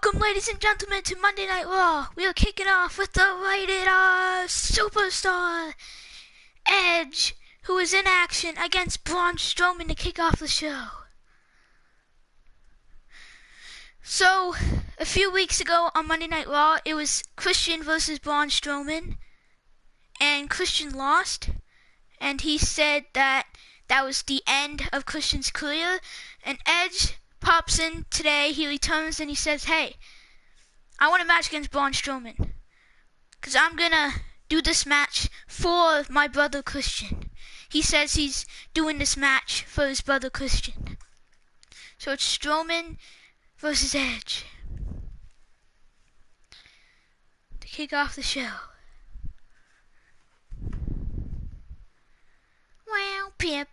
Welcome, ladies and gentlemen, to Monday Night Raw. We are kicking off with the Rated R Superstar, Edge, who is in action against Braun Strowman to kick off the show. So, a few weeks ago on Monday Night Raw, it was Christian versus Braun Strowman, and Christian lost, and he said that was the end of Christian's career, and Edge pops in today. He returns and he says, hey, I want a match against Braun Strowman, because I'm going to do this match for my brother Christian. He says he's doing this match for his brother Christian. So it's Strowman versus Edge to kick off the show. Wow, Pip.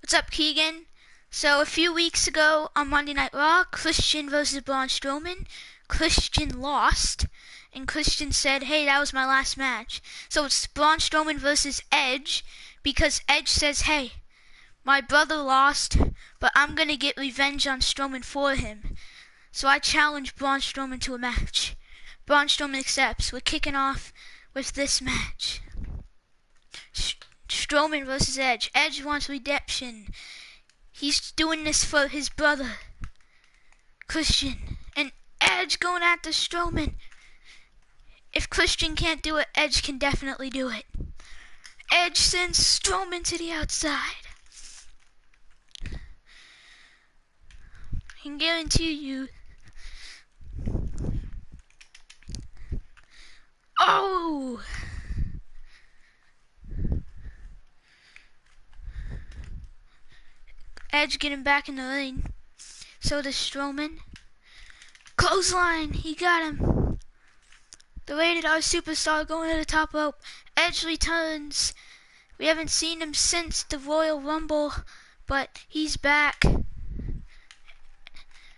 What's up, Keegan? So a few weeks ago on Monday Night Raw, Christian versus Braun Strowman, Christian lost, and Christian said, hey, that was my last match. So it's Braun Strowman versus Edge, because Edge says, hey, my brother lost, but I'm going to get revenge on Strowman for him. So I challenge Braun Strowman to a match. Braun Strowman accepts. We're kicking off with this match. Strowman versus Edge. Edge wants redemption. He's doing this for his brother, Christian. And Edge going after Strowman. If Christian can't do it, Edge can definitely do it. Edge sends Strowman to the outside. I can guarantee you. Oh! Edge getting back in the ring. So does Strowman. Clothesline, he got him. The Rated R Superstar going to the top rope. Edge returns. We haven't seen him since the Royal Rumble, but he's back.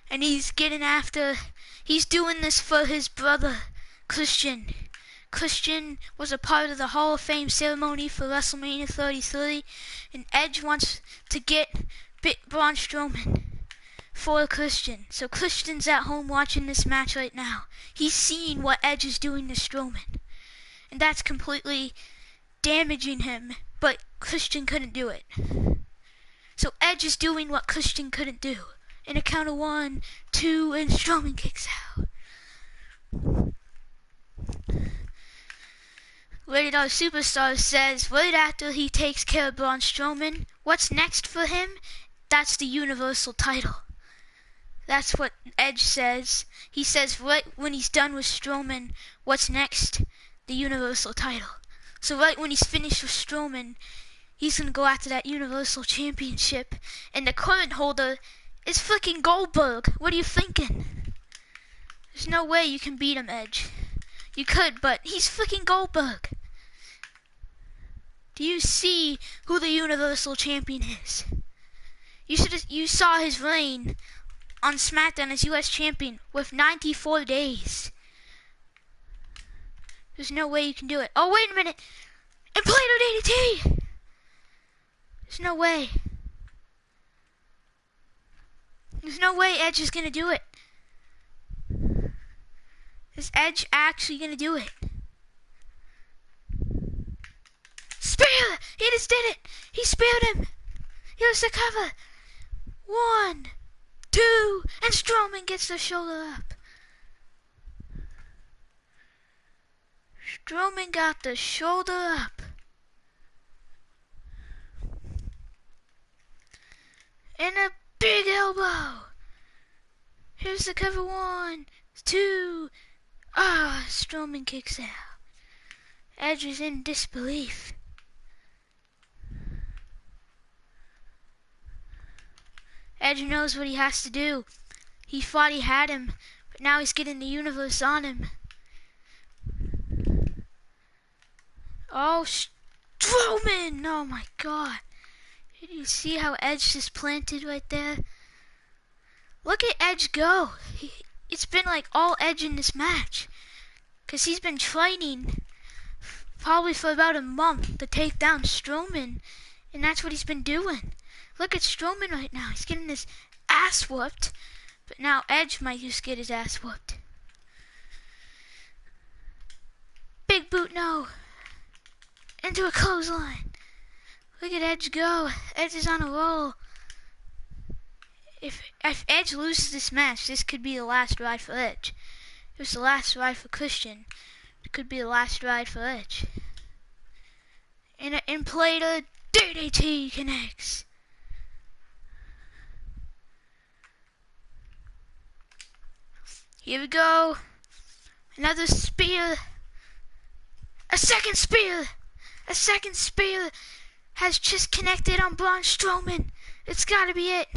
And he's getting after. He's doing this for his brother, Christian. Christian was a part of the Hall of Fame ceremony for WrestleMania 33, and Edge wants to get Braun Strowman for Christian. So Christian's at home watching this match right now. He's seeing what Edge is doing to Strowman, and that's completely damaging him, but Christian couldn't do it. So Edge is doing what Christian couldn't do. In a count of 1, 2, and Strowman kicks out. Rated R Superstar says right after he takes care of Braun Strowman, what's next for him? That's the Universal title. That's what Edge says. He says right when he's done with Strowman, what's next? The Universal title. So right when he's finished with Strowman, he's going to go after that Universal Championship. And the current holder is freaking Goldberg. What are you thinking? There's no way you can beat him, Edge. You could, but he's freaking Goldberg. Do you see who the Universal Champion is? You saw his reign on SmackDown as US Champion with 94 days. There's no way you can do it. Oh, wait a minute. Implanted DDT. There's no way. There's no way Edge is going to do it. Is Edge actually going to do it? Spear! He just did it! He speared him! Here's the cover! 1, 2, and Strowman gets the shoulder up. Strowman got the shoulder up. And a big elbow. Here's the cover. 1, 2. Strowman kicks out. Edge is in disbelief. Edge knows what he has to do. He thought he had him, but now he's getting the universe on him. Oh, Strowman! Oh my God. Did you see how Edge just planted right there? Look at Edge go. It's been like all Edge in this match. Because he's been training probably for about a month to take down Strowman. And that's what he's been doing. Look at Strowman right now. He's getting his ass whooped But now Edge might just get his ass whooped. Big boot, no. Into a clothesline. Look at Edge go. Edge is on a roll. If Edge loses this match, this could be the last ride for Edge. It was the last ride for Christian. It could be the last ride for Edge. And play the DDT connects. Here we go. Another spear. A second spear. A second spear has just connected on Braun Strowman. It's gotta be it.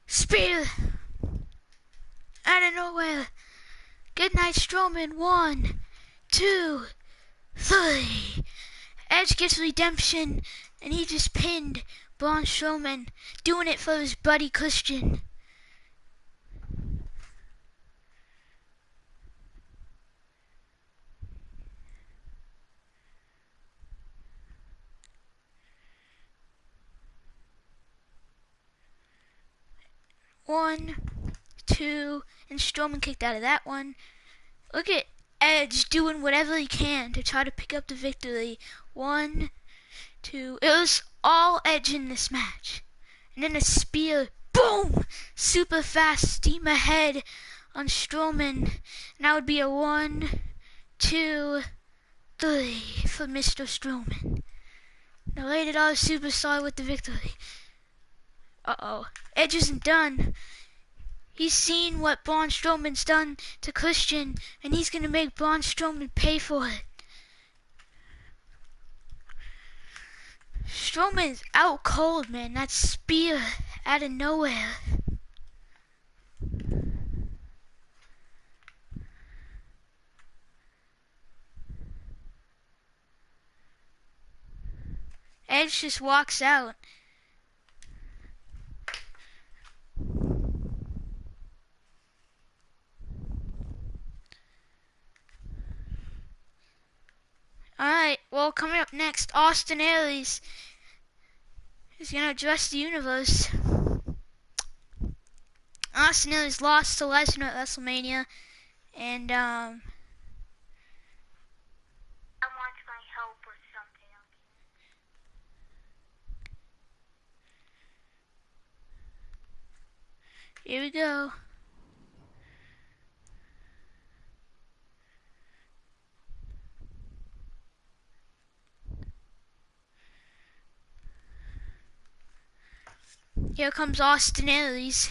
Spear. Out of nowhere. Good night, Strowman. 1, 2, 3. Edge gets redemption, and he just pinned Braun Strowman, doing it for his buddy Christian. One, two, and Strowman kicked out of that one. Look at Edge doing whatever he can to try to pick up the victory. 1, 2. It was all Edge in this match. And then a spear. Boom! Super fast steam ahead on Strowman. And that would be a 1, 2, 3 for Mr. Strowman. The Rated R Superstar with the victory. Uh-oh. Edge isn't done. He's seen what Braun Strowman's done to Christian, and he's gonna make Braun Strowman pay for it. Strowman's out cold, man. That spear out of nowhere. Edge just walks out. Alright, well, coming up next, Austin Aries is going to address the universe. Austin Aries lost to Lesnar at WrestleMania, and, I want my help with something. Here we go. Here comes Austin Aries.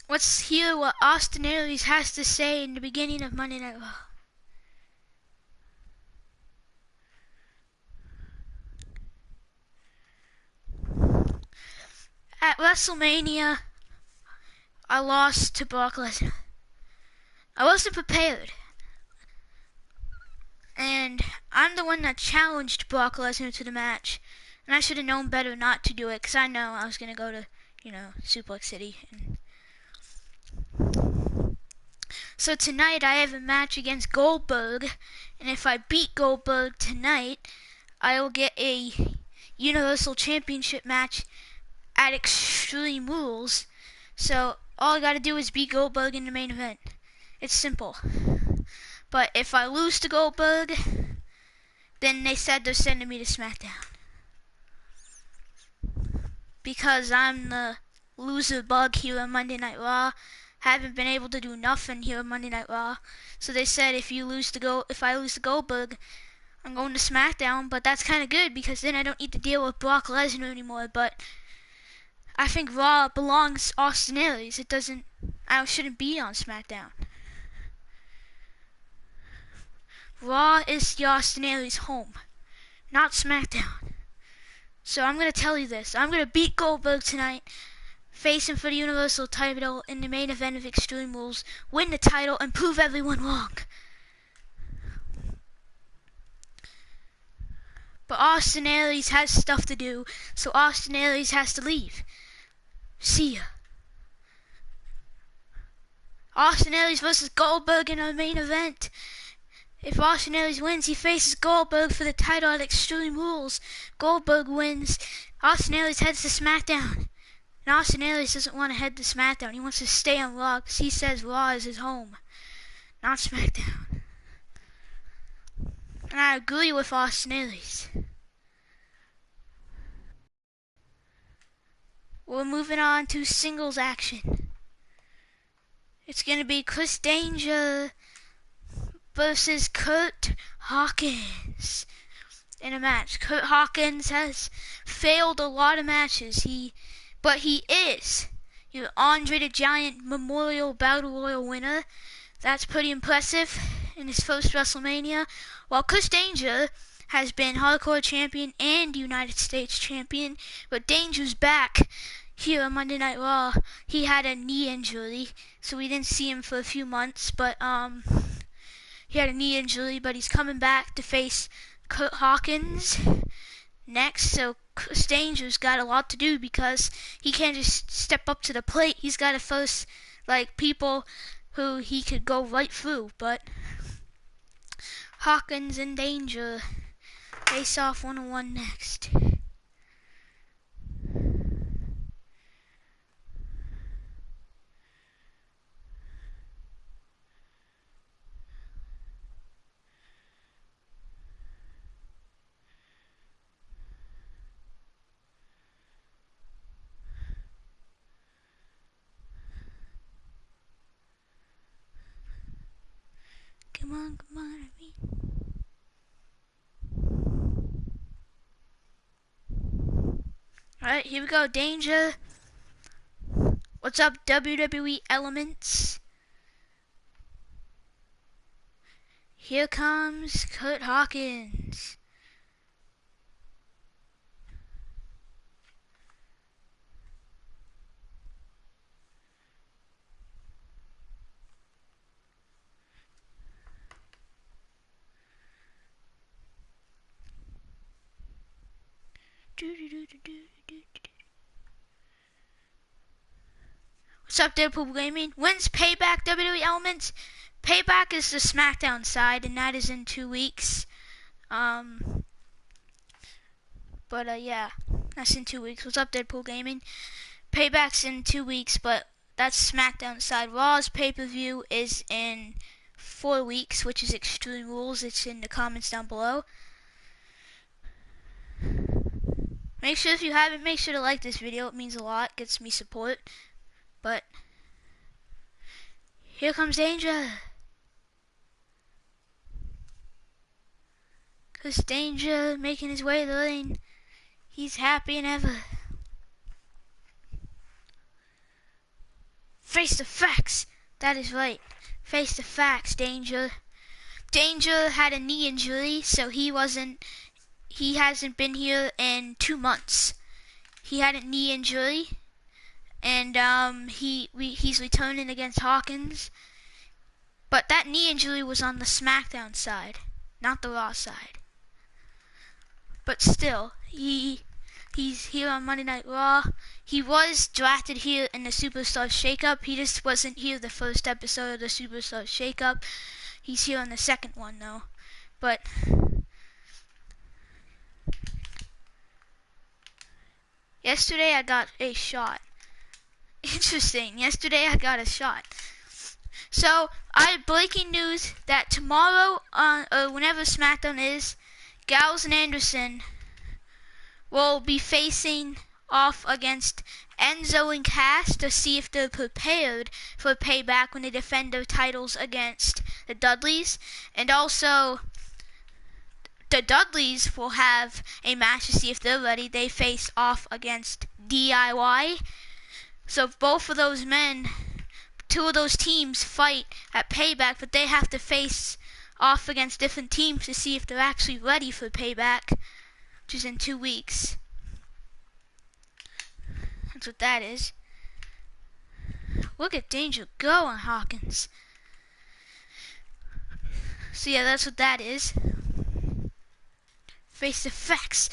Let's hear what Austin Aries has to say in the beginning of Monday Night Raw. At WrestleMania, I lost to Brock Lesnar. I wasn't prepared. And I'm the one that challenged Brock Lesnar to the match. And I should have known better not to do it, because I know I was going to go to, Suplex City. So tonight I have a match against Goldberg. And if I beat Goldberg tonight, I will get a Universal Championship match at Extreme Rules. So all I gotta do is beat Goldberg in the main event. It's simple. But if I lose to Goldberg, then they said they're sending me to SmackDown. Because I'm the loser bug here on Monday Night Raw. Haven't been able to do nothing here on Monday Night Raw. So they said if I lose to Goldberg, I'm going to SmackDown. But that's kind of good because then I don't need to deal with Brock Lesnar anymore. But I think Raw belongs to Austin Aries. I shouldn't be on SmackDown. Raw is the Austin Aries home, not SmackDown. So I'm going to tell you this. I'm going to beat Goldberg tonight, face him for the Universal title in the main event of Extreme Rules, win the title, and prove everyone wrong. But Austin Aries has stuff to do, so Austin Aries has to leave. See ya. Austin Aries versus Goldberg in our main event. If Austin Aries wins, he faces Goldberg for the title at Extreme Rules. Goldberg wins. Austin Aries heads to SmackDown. And Austin Aries doesn't want to head to SmackDown. He wants to stay on Raw because he says Raw is his home, not SmackDown. And I agree with Austin Aries. We're moving on to singles action. It's going to be Chris Danger versus Kurt Hawkins in a match. Kurt Hawkins has failed a lot of matches, but he is your Andre the Giant Memorial Battle Royal winner. That's pretty impressive in his first WrestleMania. While Chris Danger has been Hardcore Champion and United States Champion, but Danger's back here on Monday Night Raw. He had a knee injury, so we didn't see him for a few months, but he had a knee injury, but he's coming back to face Kurt Hawkins next. So Chris Danger's got a lot to do because he can't just step up to the plate. He's got to first, people who he could go right through. But Hawkins and Danger face off 1-on-1 next. Come on, I mean. Alright, here we go. Danger. What's up, WWE Elements? Here comes Kurt Hawkins. What's up, Deadpool Gaming? When's Payback, WWE Elements? Payback is the SmackDown side, and that is in 2 weeks. Yeah, that's in 2 weeks. What's up, Deadpool Gaming? Payback's in 2 weeks, but that's SmackDown side. Raw's pay-per-view is in 4 weeks, which is Extreme Rules. It's in the comments down below. Make sure, if you haven't, make sure to like this video. It means a lot, gets me support. But here comes Danger. Chris Danger making his way to the lane. He's happy and ever. Face the facts. That is right. Face the facts, Danger. Danger had a knee injury, so he hasn't been here in 2 months. He had a knee injury, and he's returning against Hawkins. But that knee injury was on the SmackDown side, not the Raw side. But still, he's here on Monday Night Raw. He was drafted here in the Superstar Shakeup. He just wasn't here the first episode of the Superstar Shakeup. He's here on the second one, though. But yesterday I got a shot. Interesting. Yesterday I got a shot. So, I have breaking news that tomorrow, or whenever SmackDown is, Gallows and Anderson will be facing off against Enzo and Cass to see if they're prepared for Payback when they defend their titles against the Dudleys. And also, the Dudleys will have a match to see if they're ready. They face off against DIY. So both of those men, 2 of those teams fight at Payback, but they have to face off against different teams to see if they're actually ready for Payback, which is in 2 weeks. That's what that is. Look at Danger go on Hawkins. So yeah, that's what that is. Face the facts.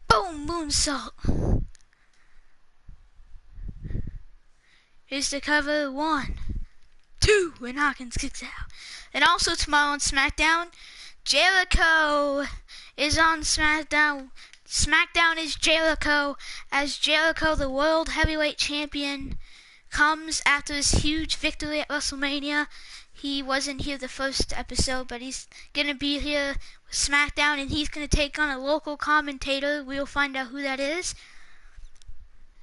Boom, moonsault. Here's the cover. 1, 2. 2, and Hawkins kicks out. And also tomorrow on SmackDown, Jericho is on SmackDown. SmackDown is Jericho, as Jericho, the World Heavyweight Champion, comes after his huge victory at WrestleMania. He wasn't here the first episode, but he's going to be here with SmackDown, and he's going to take on a local commentator. We'll find out who that is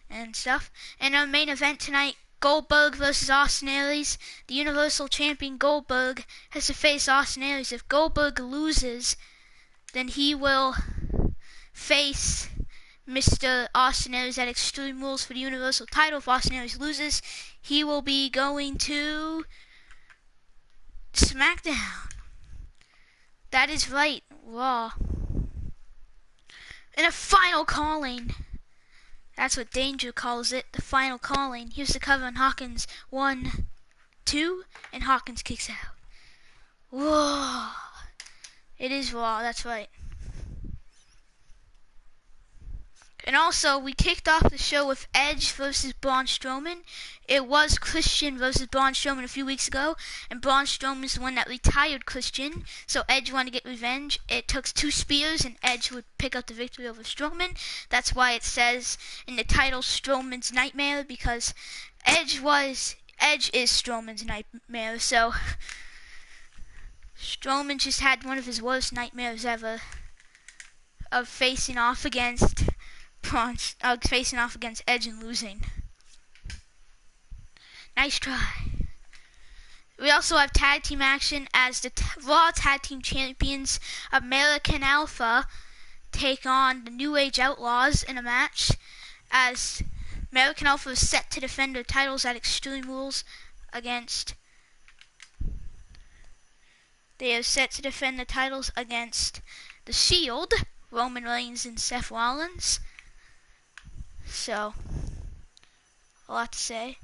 and stuff. And our main event tonight, Goldberg versus Austin Aries. The Universal Champion Goldberg has to face Austin Aries. If Goldberg loses, then he will face Mr. Austin Aries at Extreme Rules for the Universal title. If Austin Aries loses, he will be going to SmackDown. That is right, Raw. And a final calling. That's what Danger calls it, the final calling. Here's the cover on Hawkins. 1, 2, and Hawkins kicks out. Whoa. It is Raw, that's right. And also, we kicked off the show with Edge versus Braun Strowman. It was Christian versus Braun Strowman a few weeks ago, and Braun Strowman is the one that retired Christian, so Edge wanted to get revenge. It took 2 spears, and Edge would pick up the victory over Strowman. That's why it says in the title Strowman's Nightmare, because Edge is Strowman's nightmare, so Strowman just had one of his worst nightmares ever of facing off against Edge and losing. Nice try. We also have tag team action as the Raw Tag Team Champions American Alpha take on the New Age Outlaws in a match, as American Alpha is set to defend their titles at Extreme Rules against... They are set to defend the titles against The Shield, Roman Reigns and Seth Rollins. So, a lot to say.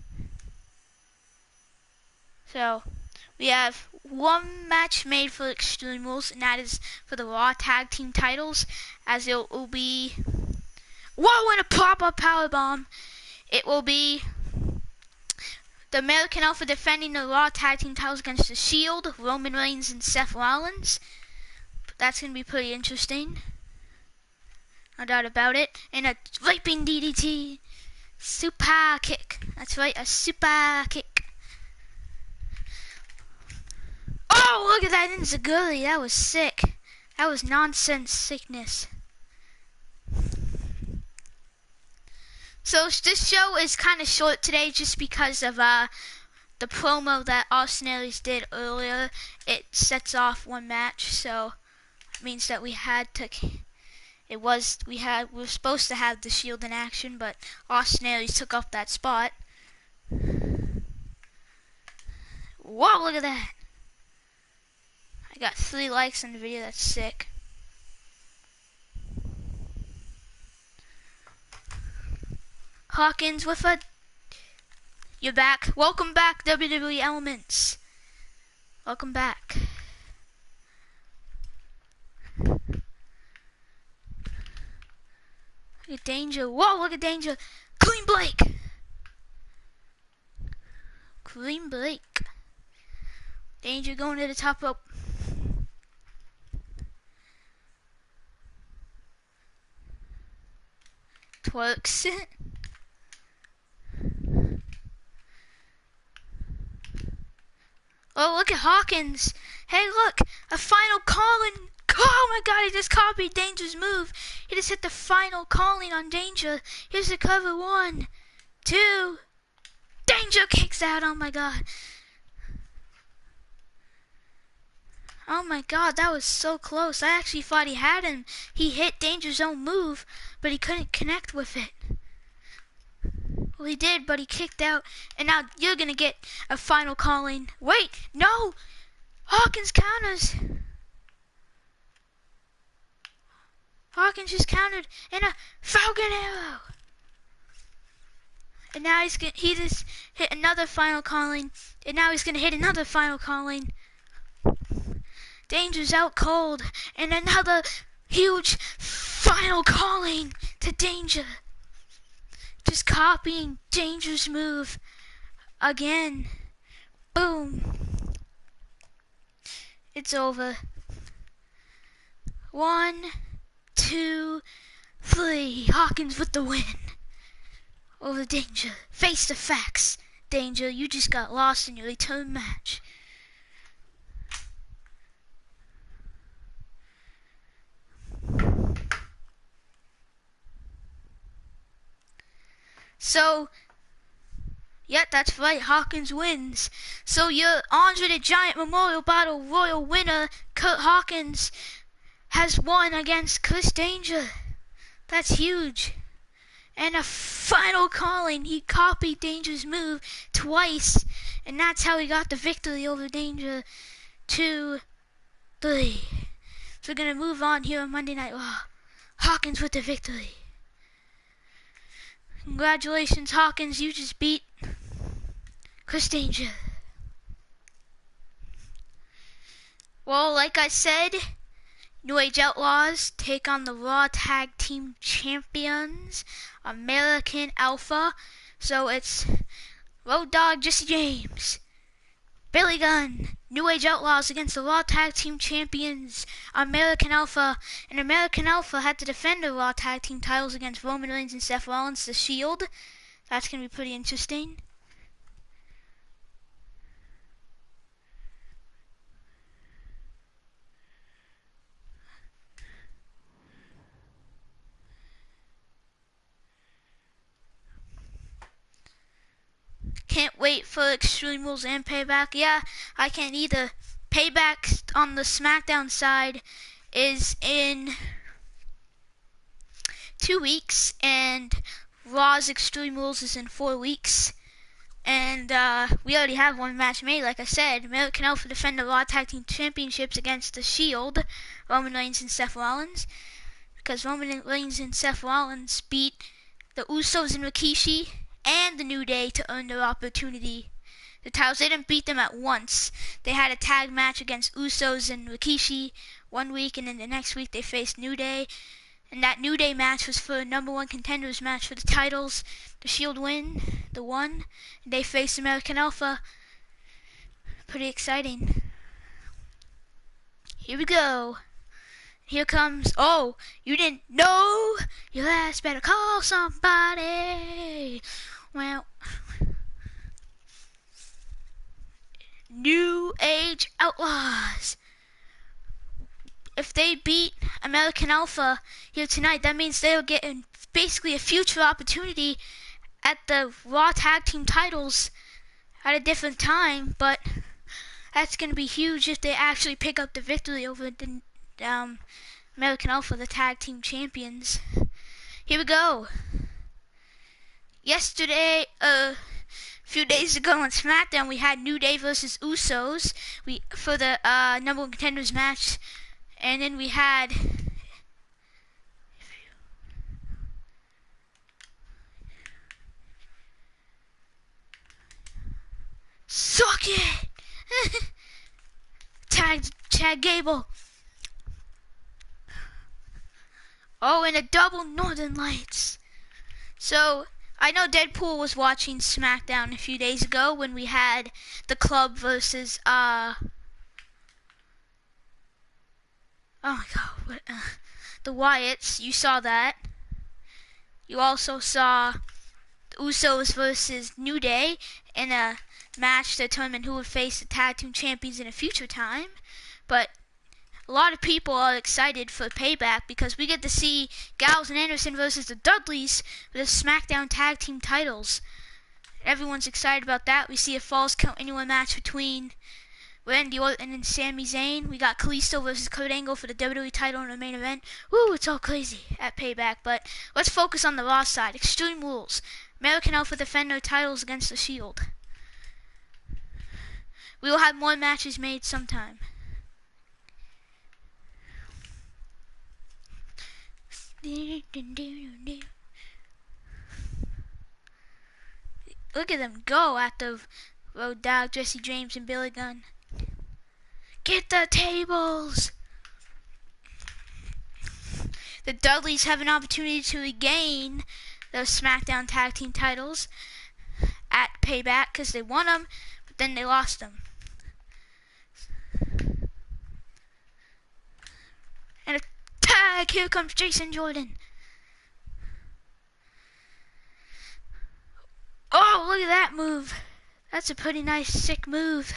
So, we have one match made for Extreme Rules, and that is for the Raw Tag Team titles, as it will be... Whoa, and a pop-up powerbomb! It will be the American Alpha defending the Raw Tag Team titles against The Shield, Roman Reigns and Seth Rollins. That's going to be pretty interesting. No doubt about it. And a raping DDT. Super kick. That's right, a super kick. Oh, look at that enziguri. That was sick. That was nonsense sickness. So this show is kind of short today just because of the promo that Austin Aries did earlier. It sets off one match, so it means that we were supposed to have the Shield in action, but Austin Aries took up that spot. Whoa, look at that. I got 3 likes on the video, that's sick. Hawkins with a... You're back. Welcome back, WWE Elements. Welcome back. Look at Danger. Whoa, look at Danger. Clean Blake. Clean Blake. Danger going to the top rope. Twerks. Oh, look at Hawkins. Hey, look. A final calling. Oh, my God. He just copied Danger's move. He just hit the final calling on Danger. Here's the cover. 1, 2. Danger kicks out. Oh, my God. Oh, my God. That was so close. I actually thought he had him. He hit Danger's own move, but he couldn't connect with it. Well, he did, but he kicked out, and now you're going to get a final calling. Wait, no! Hawkins counters. Hawkins just countered in a Falcon Arrow. And now he just hit another final calling, and now he's going to hit another final calling. Danger's out cold, and another huge final calling to Danger. Just copying Danger's move again. Boom. It's over. 1, 2, 3. Hawkins with the win. Over Danger. Face the facts. Danger, you just got lost in your return match. So, yeah, that's right, Hawkins wins. So your Andre the Giant Memorial Battle Royal winner, Kurt Hawkins, has won against Chris Danger. That's huge. And a final calling, he copied Danger's move twice, and that's how he got the victory over Danger. 2, 3. So we're going to move on here on Monday Night Raw. Hawkins with the victory. Congratulations, Hawkins, you just beat Chris Danger. Well, like I said, New Age Outlaws take on the Raw Tag Team Champions, American Alpha. So it's Road Dogg Jesse James, Billy Gunn, New Age Outlaws against the Raw Tag Team Champions, American Alpha. And American Alpha had to defend the Raw Tag Team titles against Roman Reigns and Seth Rollins, The Shield. That's going to be pretty interesting. Can't wait for Extreme Rules and Payback. Yeah, I can't either. Payback on the SmackDown side is in 2 weeks, and Raw's Extreme Rules is in 4 weeks. And we already have one match made, like I said. American Alpha defend the Raw Tag Team Championships against The Shield, Roman Reigns and Seth Rollins. Because Roman Reigns and Seth Rollins beat the Usos and Rikishi and the New Day to earn their opportunity. The titles, they didn't beat them at once. They had a tag match against Usos and Rikishi 1 week, and then the next week they faced New Day. And that New Day match was for a #1 contenders match for the titles. The Shield won, and they faced American Alpha. Pretty exciting. Here we go. Here comes, oh, you didn't know? Your ass better call somebody. Well, New Age Outlaws. If they beat American Alpha here tonight, that means they'll get basically a future opportunity at the Raw Tag Team titles at a different time, but that's going to be huge if they actually pick up the victory over the American Alpha, the Tag Team Champions. Here we go. Yesterday, a few days ago on SmackDown, we had New Day versus Usos for the #1 contenders match. And then we had Suck it! Chad Gable. Oh, and a double Northern Lights. So, I know Deadpool was watching SmackDown a few days ago when we had the Club versus, oh my god, the Wyatts. You saw that. You also saw the Usos versus New Day in a match to determine who would face the Tag Team Champions in a future time. But a lot of people are excited for Payback because we get to see Gallows and Anderson versus the Dudleys for the SmackDown Tag Team titles. Everyone's excited about that. We see a Falls Count Anywhere match between Randy Orton and Sami Zayn. We got Kalisto versus Kurt Angle for the WWE title in the main event. Woo, it's all crazy at Payback. But let's focus on the Raw side. Extreme Rules. American Alpha defend their titles against the Shield. We will have more matches made sometime. Look at them go at the Road Dogg, Jesse James, and Billy Gunn. Get the tables! The Dudleys have an opportunity to regain those SmackDown Tag Team titles at Payback because they won them. But then they lost him. And a tag. Here comes Jason Jordan. Oh, look at that move. That's a pretty nice, sick move.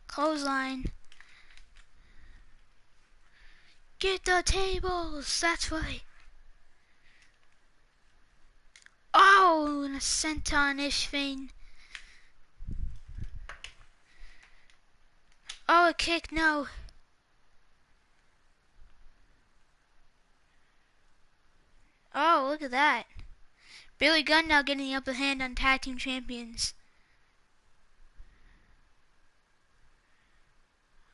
Clothesline. Get the tables. That's right. Oh, and a senton-ish thing. Oh, a kick, no. Oh, look at that. Billy Gunn now getting the upper hand on tag team champions.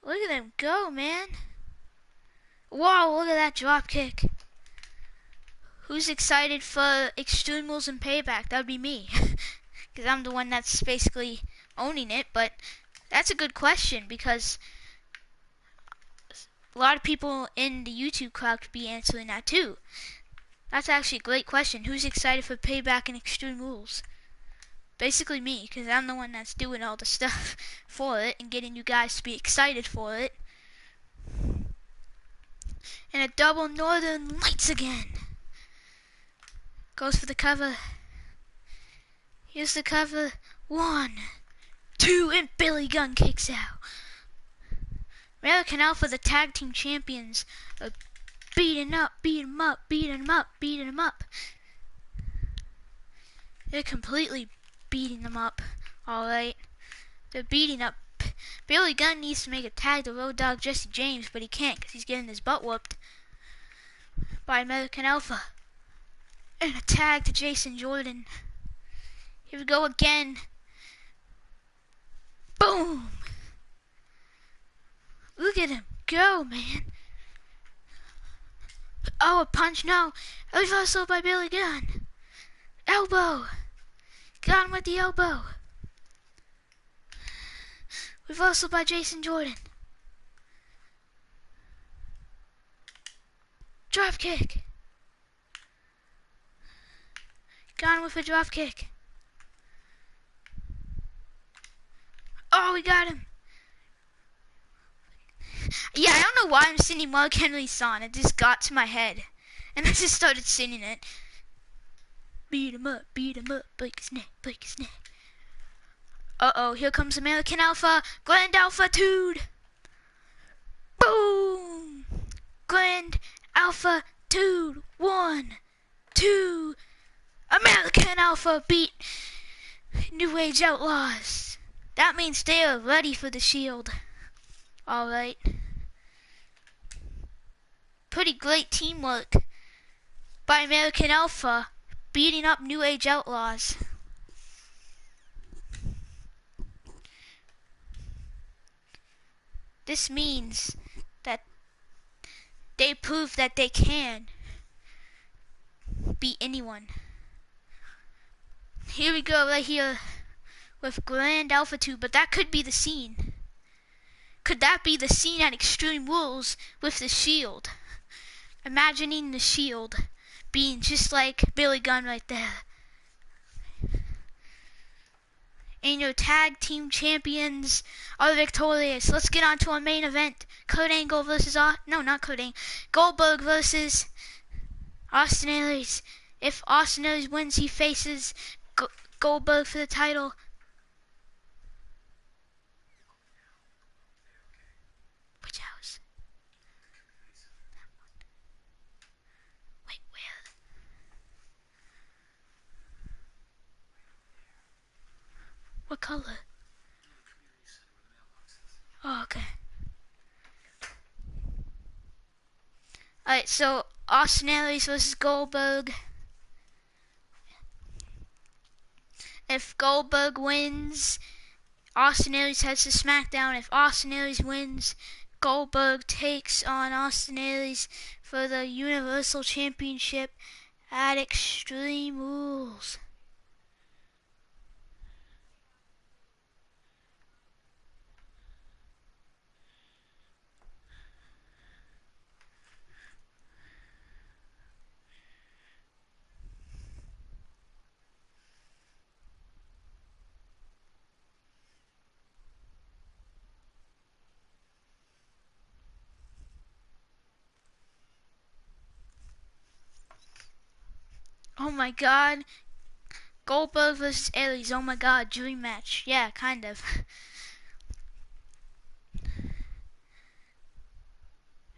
Look at them go, man. Whoa, look at that drop kick. Who's excited for Extreme Rules and Payback? That would be me. Because I'm the one that's basically owning it. But that's a good question because a lot of people in the YouTube crowd could be answering that too. That's actually a great question. Who's excited for Payback and Extreme Rules? Basically me, because I'm the one that's doing all the stuff for it and getting you guys to be excited for it. And a double Northern Lights again. Goes for the cover. Here's the cover. 1, 2, and Billy Gunn kicks out. American Alpha, the tag team champions, are beating up, beating him up, beating him up, beating him up. They're completely beating them up. Alright. They're beating up. Billy Gunn needs to make a tag to Road Dogg Jesse James, but he can't because he's getting his butt whooped by American Alpha. And a tag to Jason Jordan. Here we go again. Boom! Look at him go, man. Oh, a punch, no. Reversal by Billy Gunn. Elbow. Got him with the elbow. Reversal by Jason Jordan. Drop kick. Got him with a drop kick. Oh, we got him. Yeah, I don't know why I'm singing Mark Henry's song. It just got to my head. And I just started singing it. Beat him up, break his neck, break his neck. Uh-oh, here comes American Alpha, Grand Alpha-tude. Boom! Grand Alpha-tude. 1, 2. American Alpha beat New Age Outlaws. That means they are ready for the Shield. Alright. Pretty great teamwork by American Alpha beating up New Age Outlaws. This means that they prove that they can beat anyone. Here we go right here with Grand Alpha-tude, but that could be the scene. Could that be the scene at Extreme Rules with the Shield? Imagining the Shield being just like Billy Gunn right there. And your tag team champions are victorious. Let's get on to our main event. Kurt Angle versus... No, not Kurt Angle. Goldberg versus Austin Aries. If Austin Aries wins, he faces Goldberg for the title. Which house? Wait, where? What color? Oh, okay. Alright, so Austin Aries versus Goldberg. If Goldberg wins, Austin Aries heads to SmackDown. If Austin Aries wins, Goldberg takes on Austin Aries for the Universal Championship at Extreme Rules. Oh my god. Goldberg versus Aries. Oh my god, dream match. Yeah, kind of.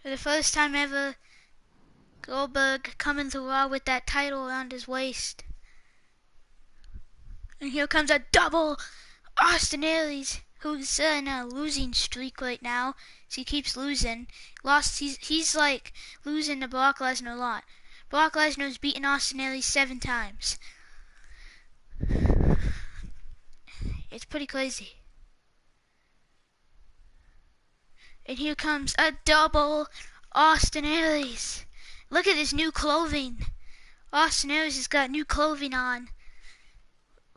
For the first time ever, Goldberg coming to Raw with that title around his waist. And here comes a double Austin Aries, who's in a losing streak right now. So he keeps losing. He's like losing to Brock Lesnar a lot. Brock Lesnar's beaten Austin Aries 7 times. It's pretty crazy. And here comes a double Austin Aries. Look at his new clothing. Austin Aries has got new clothing on.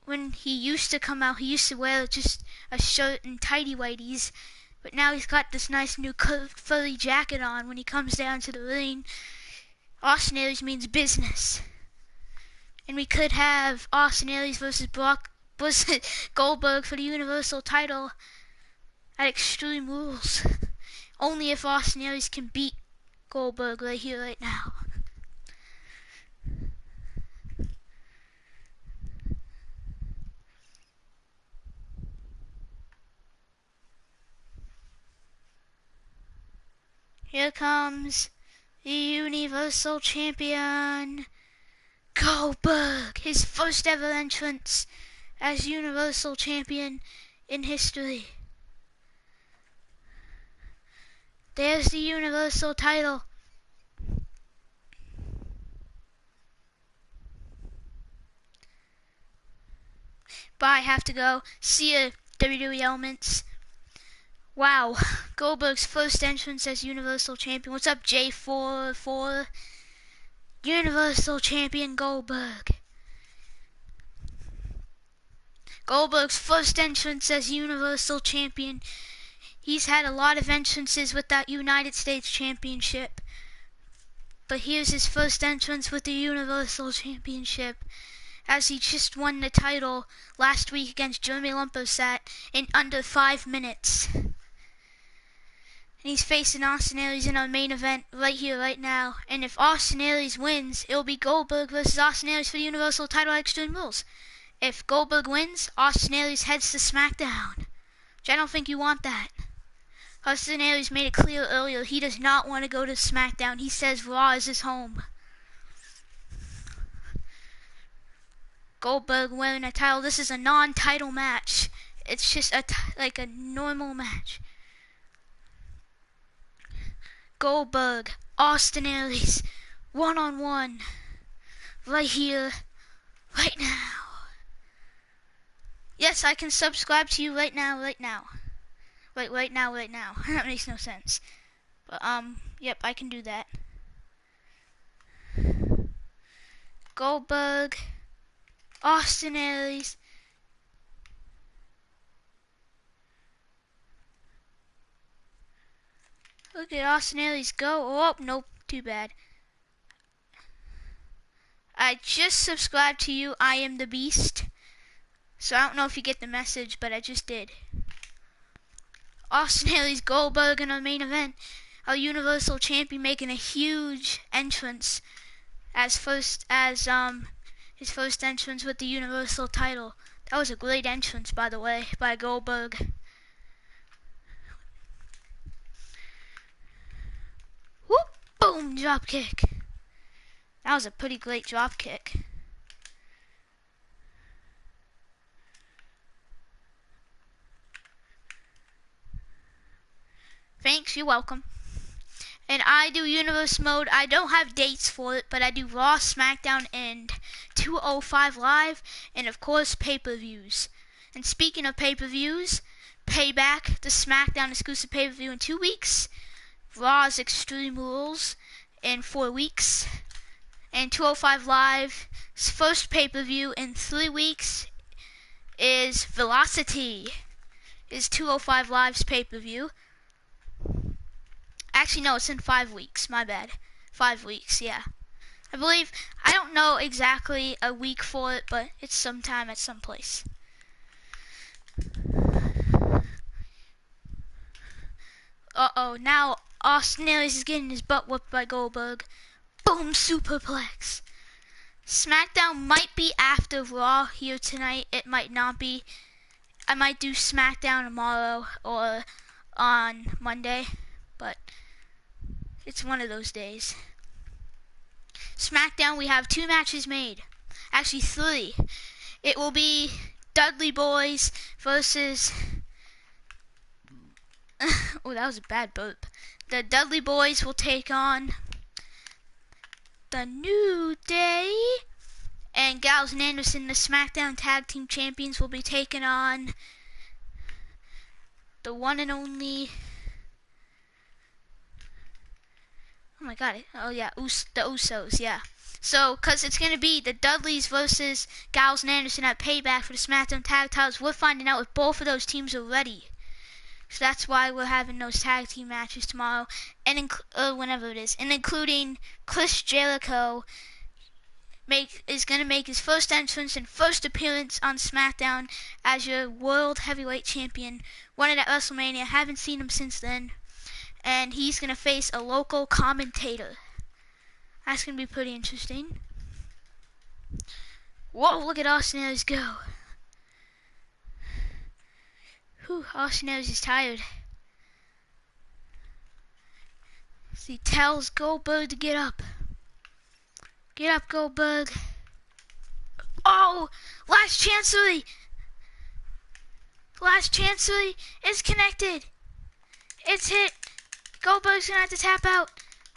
When he used to come out, he used to wear just a shirt and tighty whities. But now he's got this nice new furry jacket on when he comes down to the ring. Austin Aries means business. And we could have Austin Aries versus Goldberg for the Universal title at Extreme Rules. Only if Austin Aries can beat Goldberg right here, right now. Here comes the Universal Champion, Goldberg. His first ever entrance as Universal Champion in history. There's the Universal title. But I have to go. See ya, WWE Elements. Wow, Goldberg's first entrance as Universal Champion. What's up, J44? Universal Champion Goldberg. Goldberg's first entrance as Universal Champion. He's had a lot of entrances with that United States Championship. But here's his first entrance with the Universal Championship, as he just won the title last week against Jeremy Lumpurset in under 5 minutes. And he's facing Austin Aries in our main event right here, right now. And if Austin Aries wins, it'll be Goldberg versus Austin Aries for the Universal title at Extreme Rules. If Goldberg wins, Austin Aries heads to SmackDown. Which I don't think you want that. Austin Aries made it clear earlier he does not want to go to SmackDown. He says Raw is his home. Goldberg wearing a title. This is a non-title match. It's just like a normal match. Goldberg, Austin Aries, one-on-one, right here, right now. Yes, I can subscribe to you right now, right now. Right now. That makes no sense. But, yep, I can do that. Goldberg, Austin Aries. Look at Austin Aries go. Oh, nope, too bad. I just subscribed to you, I am the Beast. So I don't know if you get the message, but I just did. Austin Aries, Goldberg in our main event. Our Universal Champion making a huge entrance as his first entrance with the Universal title. That was a great entrance, by the way, by Goldberg. Whoop! Boom! Drop kick. That was a pretty great drop kick. Thanks, you're welcome. And I do Universe Mode. I don't have dates for it, but I do Raw, SmackDown, and 205 Live, and of course pay-per-views. And speaking of pay-per-views, Payback, the SmackDown exclusive pay-per-view in 2 weeks. Raw's Extreme Rules in 4 weeks. And 205 Live's first pay-per-view in 3 weeks is Velocity. Is 205 Live's pay-per-view. Actually, no, it's in 5 weeks. My bad. 5 weeks, yeah. I don't know exactly a week for it, but it's sometime at some place. Uh-oh, now Austin Aries is getting his butt whooped by Goldberg. Boom, superplex. SmackDown might be after Raw here tonight. It might not be. I might do SmackDown tomorrow or on Monday, but it's one of those days. SmackDown, we have 2 matches made. Actually, 3. It will be Dudley Boys versus... oh, that was a bad burp. The Dudley Boys will take on the New Day. And Gallows and Anderson, the SmackDown Tag Team Champions, will be taking on the one and only... oh my god. Oh yeah, the Usos, yeah. So, because it's going to be the Dudleys versus Gallows and Anderson at Payback for the SmackDown Tag Titles. We're finding out if both of those teams are ready. So that's why we're having those tag team matches tomorrow, and whenever it is, and including Chris Jericho is going to make his first entrance and first appearance on SmackDown as your World Heavyweight Champion. Won it at WrestleMania. Haven't seen him since then, and he's going to face a local commentator. That's going to be pretty interesting. Whoa, look at Austin Aries go. Whew, Austin Aries is tired. So he tells Goldberg to get up. Get up, Goldberg. Oh, last chancery. Last chancery is connected. It's hit. Goldberg's going to have to tap out.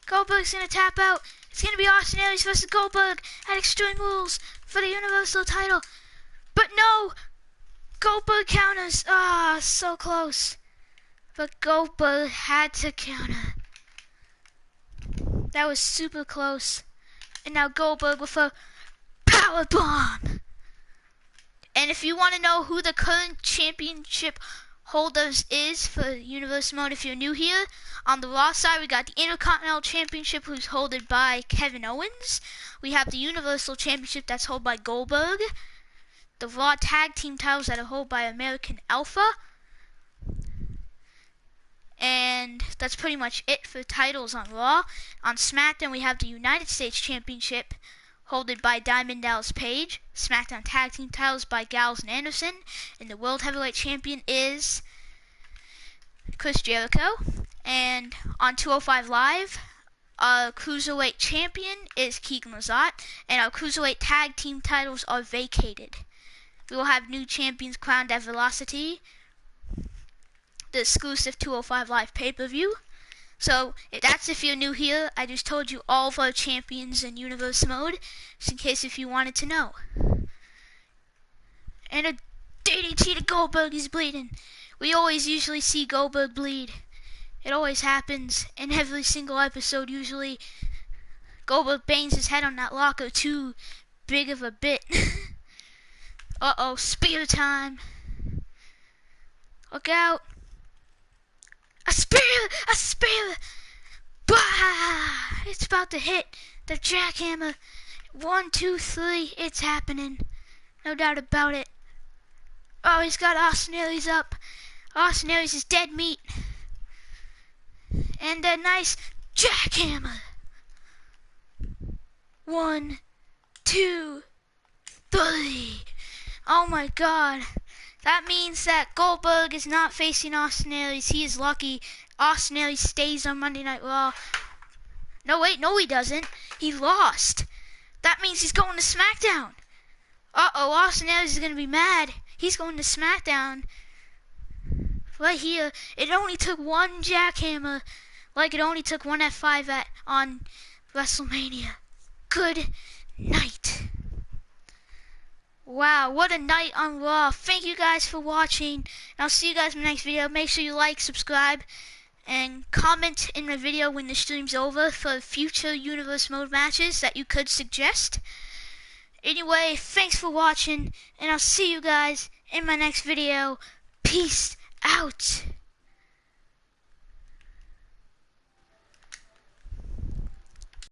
Goldberg's going to tap out. It's going to be Austin Aries versus Goldberg at Extreme Rules for the Universal title. But no! Goldberg counters. Ah, so close. But Goldberg had to counter. That was super close. And now Goldberg with a power bomb. And if you want to know who the current championship holders is for Universal Mode, if you're new here, on the Raw side we got the Intercontinental Championship, who's held by Kevin Owens. We have the Universal Championship that's held by Goldberg. The Raw Tag Team titles that are held by American Alpha. And that's pretty much it for titles on Raw. On SmackDown we have the United States Championship held by Diamond Dallas Page. SmackDown Tag Team titles by Gallows and Anderson. And the World Heavyweight Champion is Chris Jericho. And on 205 Live, our Cruiserweight Champion is Keegan Lazat. And our Cruiserweight Tag Team titles are vacated. We will have new champions crowned at Velocity, the exclusive 205 Live pay-per-view. So, that's if you're new here. I just told you all of our champions in Universe Mode, just in case if you wanted to know. And a DDT to Goldberg is bleeding. We always usually see Goldberg bleed. It always happens in every single episode usually. Goldberg bangs his head on that locker too big of a bit. Uh-oh, spear time. Look out. A spear! A spear! Bah! It's about to hit the jackhammer. 1, 2, 3. It's happening. No doubt about it. Oh, he's got Austin Aries up. Austin Aries is dead meat. And a nice jackhammer. 1, 2, 3. Oh my god. That means that Goldberg is not facing Austin Aries. He is lucky. Austin Aries stays on Monday Night Raw. No, wait, no he doesn't. He lost. That means he's going to SmackDown. Uh-oh, Austin Aries is going to be mad. He's going to SmackDown. Right here. It only took one jackhammer. Like it only took one F5 on WrestleMania. Good night. Wow, what a night on Raw. Thank you guys for watching. And I'll see you guys in the next video. Make sure you like, subscribe, and comment in the video when the stream's over for future Universe Mode matches that you could suggest. Anyway, thanks for watching, and I'll see you guys in my next video. Peace out.